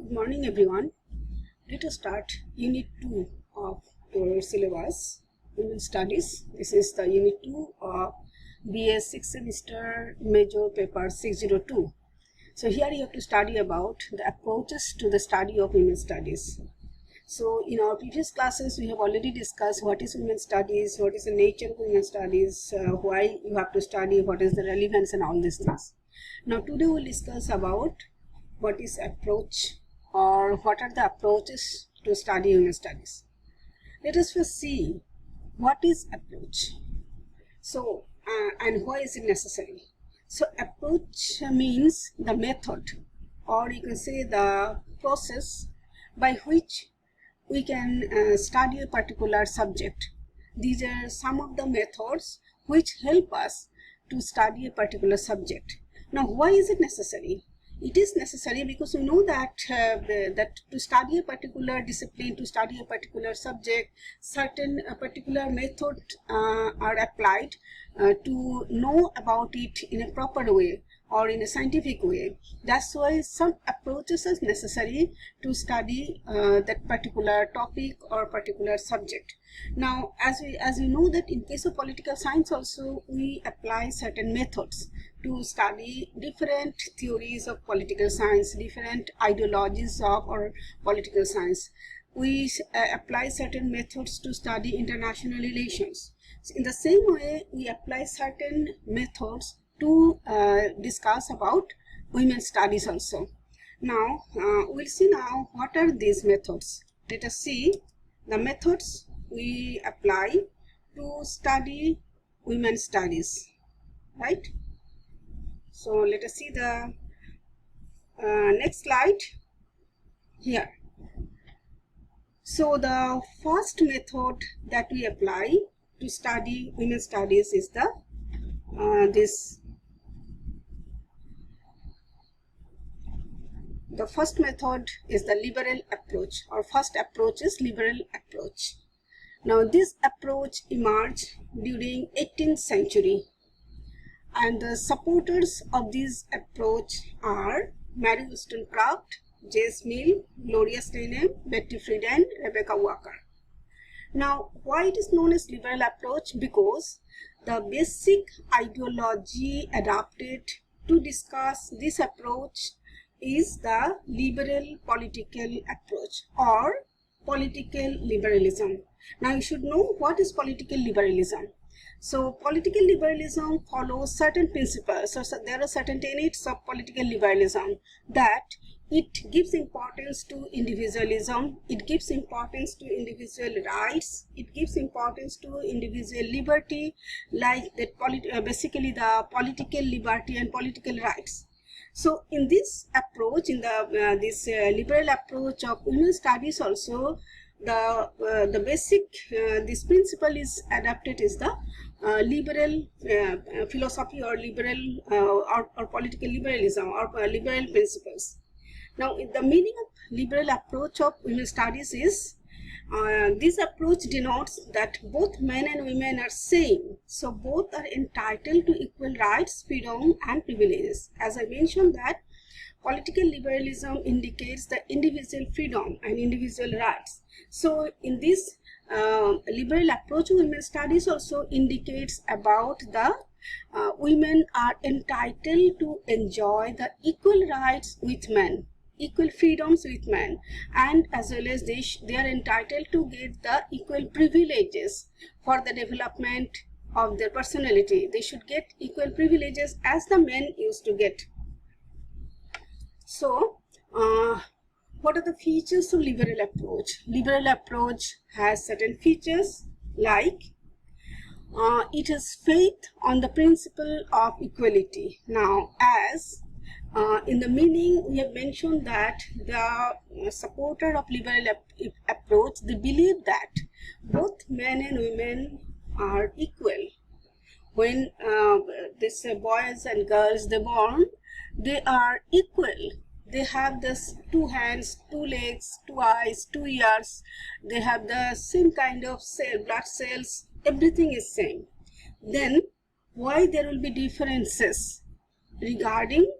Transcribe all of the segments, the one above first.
Good morning, everyone. Let us start Unit 2 of your syllabus, Women Studies. This is the Unit 2 of BA 6th semester major paper 602. So here you have to study about the approaches to the study of women studies. So in our previous classes, we have already discussed what is women studies, what is the nature of women studies, why you have to study, what is the relevance and all these things. Now today we will discuss about what is approach or what are the approaches to study women studies. Let us first see what is approach. So and why is it necessary. So approach means the method, or you can say the process by which we can study a particular subject. These are some of the methods which help us to study a particular subject. Now why is it necessary? It is necessary because we know that that to study a particular discipline, to study a particular subject, certain particular methods are applied to know about it in a proper way or in a scientific way. That's why some approaches are necessary to study that particular topic or particular subject. Now, as we know that in case of political science also, we apply certain methods to study different theories of political science, different ideologies of or political science. We apply certain methods to study international relations. So in the same way, we apply certain methods to discuss about women studies also. Now, we'll see now what are these methods. Let us see the methods we apply to study women studies, right? So let us see the next slide here. So the first method that we apply to study women studies is the the first method is the liberal approach, or first approach is liberal approach. Now this approach emerged during 18th century, and the supporters of this approach are Mary Wollstonecraft, J.S. Mill, Gloria Steinem, Betty Friedan, Rebecca Walker. Now why it is known as liberal approach? Because the basic ideology adopted to discuss this approach is the liberal political approach or political liberalism. Now you should know what is political liberalism. So political liberalism follows certain principles. So there are certain tenets of political liberalism, that it gives importance to individualism, it gives importance to individual rights, it gives importance to individual liberty, like that basically the political liberty and political rights. So in this approach, in the this liberal approach of women studies also, the basic this principle is adapted is the liberal philosophy or liberal or political liberalism or liberal principles. Now the meaning of liberal approach of women studies is this approach denotes that both men and women are same, so both are entitled to equal rights, freedom and privileges. As I mentioned that political liberalism indicates the individual freedom and individual rights. So in this liberal approach of women studies also indicates about the women are entitled to enjoy the equal rights with men, equal freedoms with men, and as well as they are entitled to get the equal privileges for the development of their personality. They should get equal privileges as the men used to get. So what are the features of liberal approach? Liberal approach has certain features like it has faith on the principle of equality. Now as in the meaning we have mentioned that the supporter of liberal approach, they believe that both men and women are equal. When this boys and girls they born, they are equal. They have this 2 hands, 2 legs, 2 eyes, 2 ears. They have the same kind of blood cells. Everything is same. Then why there will be differences regarding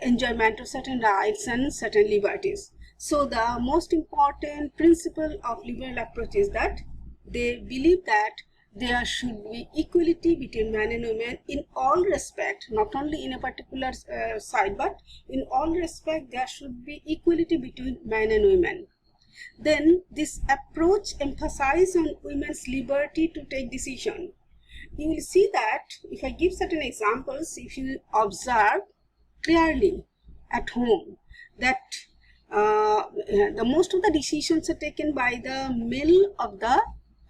enjoyment of certain rights and certain liberties. So the most important principle of liberal approach is that they believe that there should be equality between men and women in all respect, not only in a particular side, but in all respect there should be equality between men and women. Then this approach emphasizes on women's liberty to take decision. You will see that if I give certain examples, if you observe clearly at home that the most of the decisions are taken by the male of the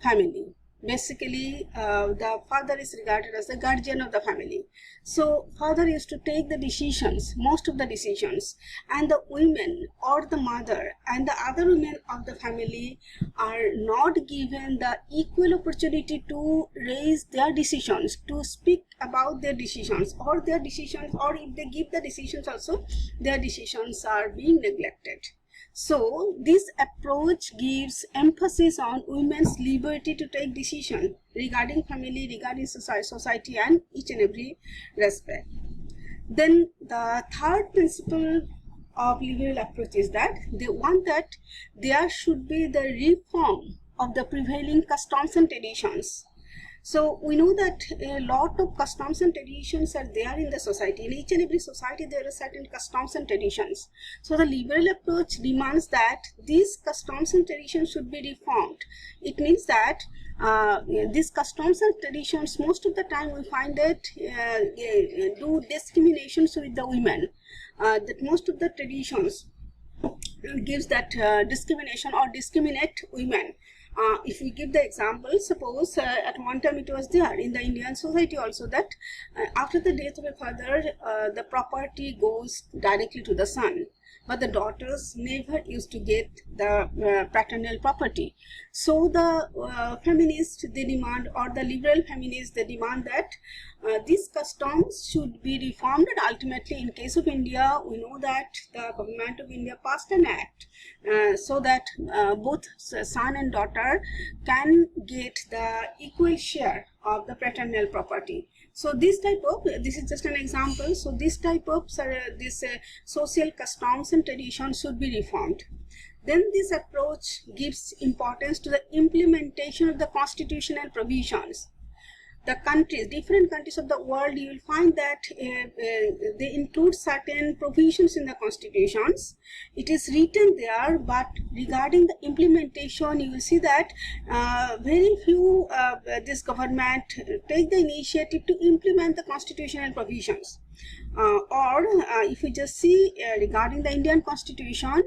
family. Basically, the father is regarded as the guardian of the family. So, father used to take the decisions, most of the decisions, and the women or the mother and the other women of the family are not given the equal opportunity to raise their decisions, to speak about their decisions, or if they give the decisions also, their decisions are being neglected. So, this approach gives emphasis on women's liberty to take decision regarding family, regarding society and each and every respect. Then the third principle of liberal approach is that they want that there should be the reform of the prevailing customs and traditions. So we know that a lot of customs and traditions are there in the society. In each and every society there are certain customs and traditions. So the liberal approach demands that these customs and traditions should be reformed. It means that these customs and traditions, most of the time we find that do discriminations with the women. That most of the traditions gives that discrimination or discriminate women. If we give the example, suppose at one time it was there in the Indian society also that after the death of a father, the property goes directly to the son, but the daughters never used to get the paternal property. So the feminists, they demand, or the liberal feminists, they demand that these customs should be reformed, and ultimately in case of India, we know that the government of India passed an act so that both son and daughter can get the equal share of the paternal property. So this is just an example. So this type of social customs and traditions should be reformed. Then this approach gives importance to the implementation of the constitutional provisions. The countries, different countries of the world, you will find that they include certain provisions in the constitutions. It is written there, but regarding the implementation, you will see that very few this government take the initiative to implement the constitutional provisions. If you just see regarding the Indian constitution,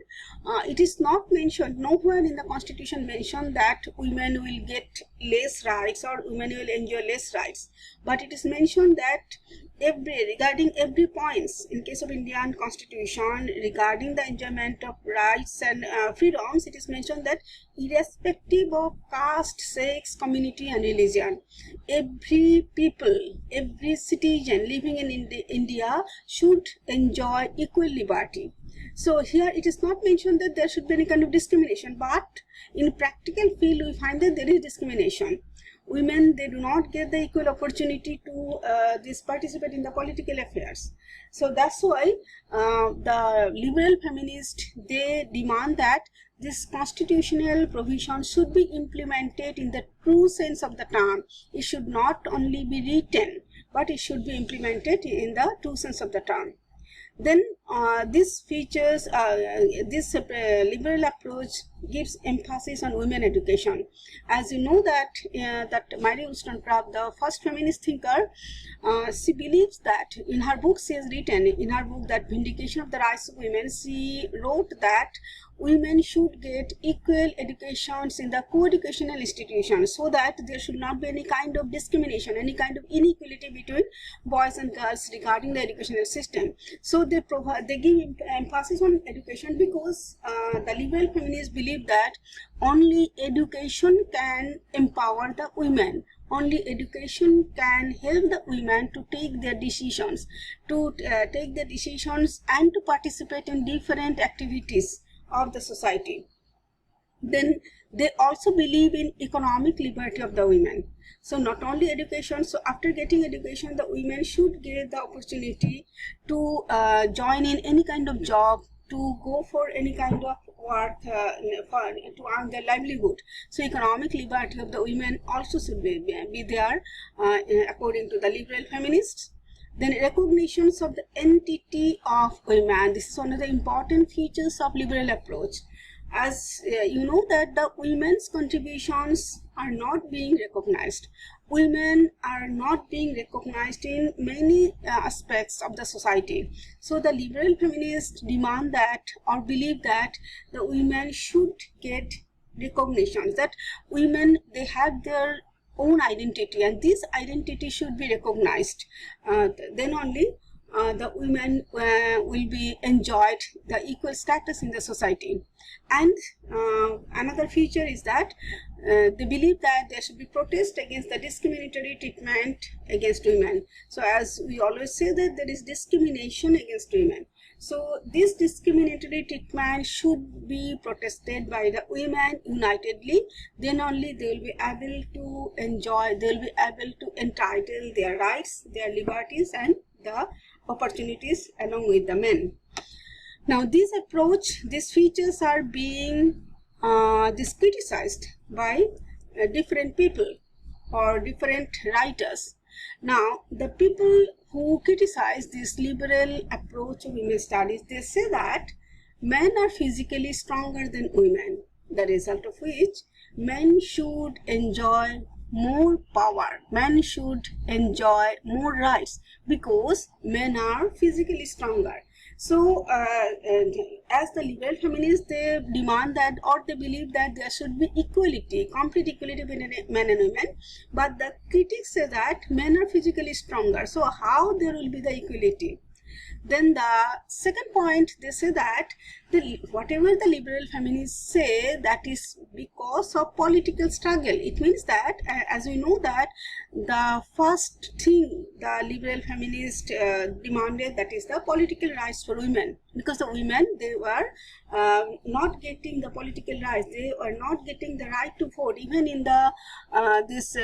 it is not mentioned, nowhere in the constitution mentioned that women will get less rights or women will enjoy less rights, but it is mentioned that regarding every points in case of Indian constitution regarding the enjoyment of rights and freedoms, it is mentioned that irrespective of caste, sex, community and religion, every people, every citizen living in India should enjoy equal liberty. So here it is not mentioned that there should be any kind of discrimination, but in practical field we find that there is discrimination. Women, they do not get the equal opportunity to participate in the political affairs. So that's why the liberal feminists, they demand that this constitutional provision should be implemented in the true sense of the term. It should not only be written, but it should be implemented in the true sense of the term. Then this liberal approach gives emphasis on women education. As you know that Mary Wollstonecraft, the first feminist thinker, she believes that in her book, she has written in her book that Vindication of the Rights of Women, she wrote that women should get equal educations in the co-educational institutions, so that there should not be any kind of discrimination, any kind of inequality between boys and girls regarding the educational system. So they give emphasis on education because the liberal feminists believe that only education can empower the women. Only education can help the women to take their decisions, and to participate in different activities of the society. Then they also believe in economic liberty of the women. So not only education, so after getting education, the women should get the opportunity to join in any kind of job, to go for any kind of work to earn their livelihood. So economic liberty of the women also should be there according to the liberal feminists. Then recognitions of the entity of women. This is one of the important features of liberal approach. As you know that the women's contributions are not being recognized. Women are not being recognized in many aspects of the society. So the liberal feminists demand that, or believe that, the women should get recognition, that women, they have their own identity, and this identity should be recognized. Then only the women will be enjoyed the equal status in the society. And another feature is that they believe that there should be protest against the discriminatory treatment against women. So as we always say that there is discrimination against women. So this discriminatory treatment should be protested by the women unitedly. Then only they will be able to enjoy, they will be able to entitle their rights, their liberties and the opportunities along with the men. Now this approach, these features are being criticized by different people or different writers. Now the people who criticize this liberal approach of women's studies, they say that men are physically stronger than women, the result of which men should enjoy more power, men should enjoy more rights because men are physically stronger. So as the liberal feminists, they demand that, or they believe that there should be equality, complete equality between men and women, but the critics say that men are physically stronger. So how there will be the equality? Then the second point, they say that whatever the liberal feminists say, that is because of political struggle. It means that as we know that the first thing the liberal feminists demanded, that is the political rights for women, because the women, they were not getting the political rights, they were not getting the right to vote. Even in the this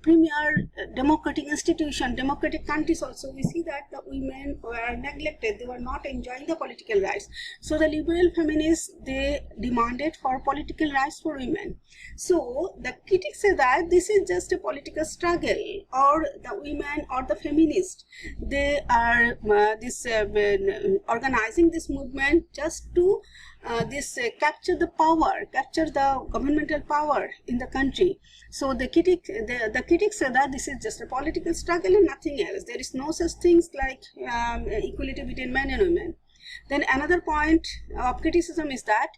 premier democratic institution, democratic countries also, we see that the women were neglected, they were not enjoying the political rights. So the liberal feminists, they demanded for political rights for women. So the critics say that this is just a political struggle, or the women or the feminists, they are organizing this movement just to capture the power, capture the governmental power in the country. So the critics say that this is just a political struggle and nothing else. There is no such things like equality between men and women. Then another point of criticism is that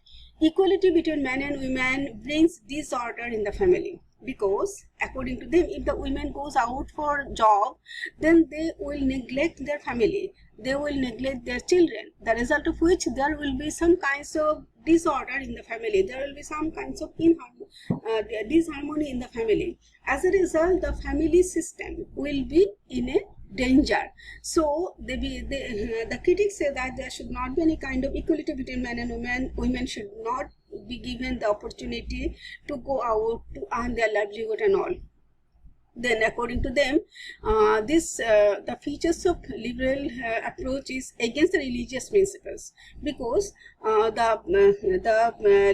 equality between men and women brings disorder in the family, because according to them, if the women goes out for job, then they will neglect their family, they will neglect their children, the result of which there will be some kinds of disorder in the family, there will be some kinds of disharmony in the family. As a result, the family system will be in a danger. So the critics say that there should not be any kind of equality between men and women. Women should not be given the opportunity to go out to earn their livelihood and all. Then according to them, the features of liberal approach is against the religious principles, because the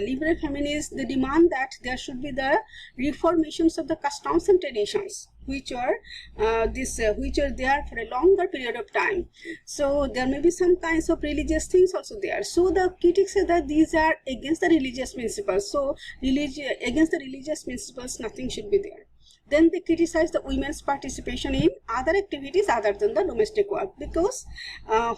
liberal feminists, they demand that there should be the reformations of the customs and traditions, which are there for a longer period of time. So there may be some kinds of religious things also there. So the critics say that these are against the religious principles. So against the religious principles, nothing should be there. Then they criticize the women's participation in other activities other than the domestic work, because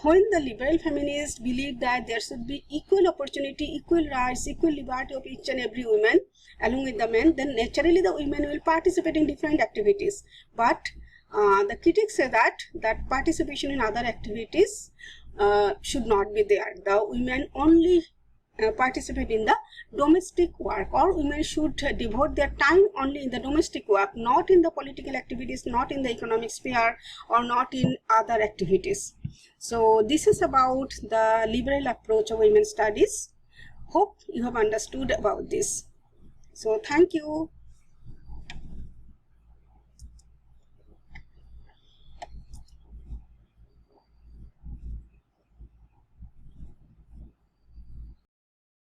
when the liberal feminists believe that there should be equal opportunity, equal rights, equal liberty of each and every woman along with the men, then naturally the women will participate in different activities. But the critics say that participation in other activities should not be there. The women only participate in the domestic work, or women should devote their time only in the domestic work, not in the political activities, not in the economic sphere, or not in other activities. So this is about the liberal approach of women's studies. Hope you have understood about this. So thank you.